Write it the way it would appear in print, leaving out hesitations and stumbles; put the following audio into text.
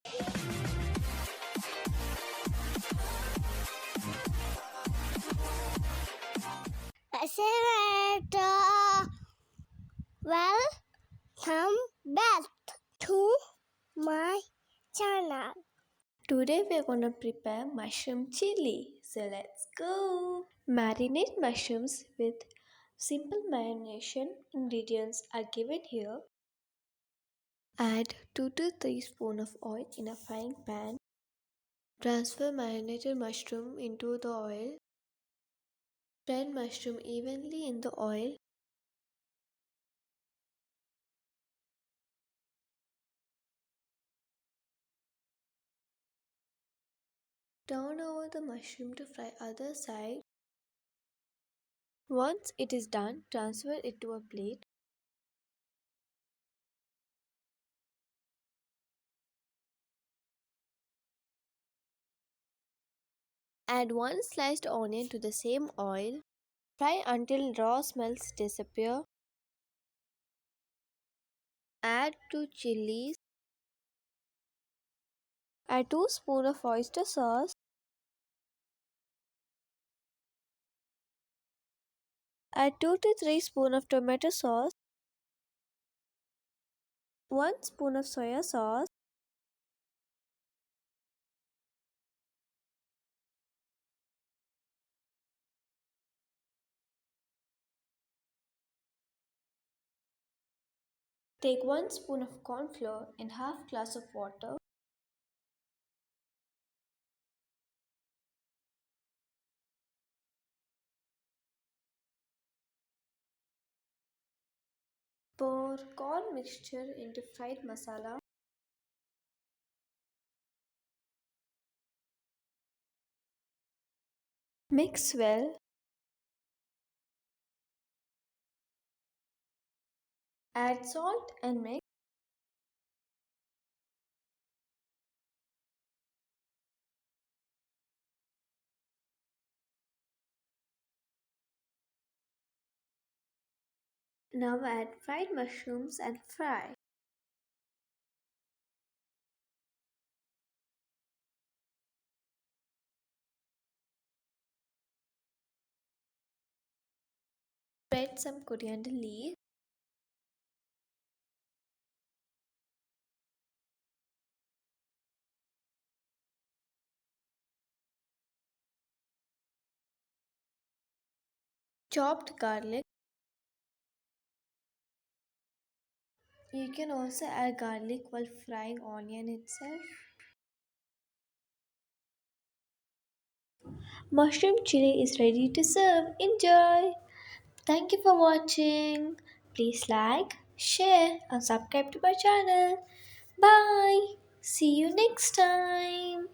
Senator, welcome back to my channel. Today we're gonna prepare mushroom chili. So let's go. Marinate mushrooms with simple marination ingredients are given here. Add 2 to 3 spoons of oil in a frying pan. Transfer marinated mushroom into the oil. Spread mushroom evenly in the oil. Turn over the mushroom to fry other side. Once it is done, transfer it to a plate. Add one sliced onion to the same oil. Fry until raw smells disappear. Add 2 chilies. Add 2 spoons of oyster sauce. Add 2 to 3 spoons of tomato sauce. 1 spoon of soya sauce. Take 1 spoon of corn flour and half glass of water. Pour corn mixture into fried masala. Mix well. Add salt and mix. Now add fried mushrooms and fry. Spread some coriander leaves. Chopped garlic. You can also add garlic while frying onion itself. Mushroom chili is ready to serve. Enjoy! Thank you for watching. Please like, share, and subscribe to my channel. Bye. See you next time.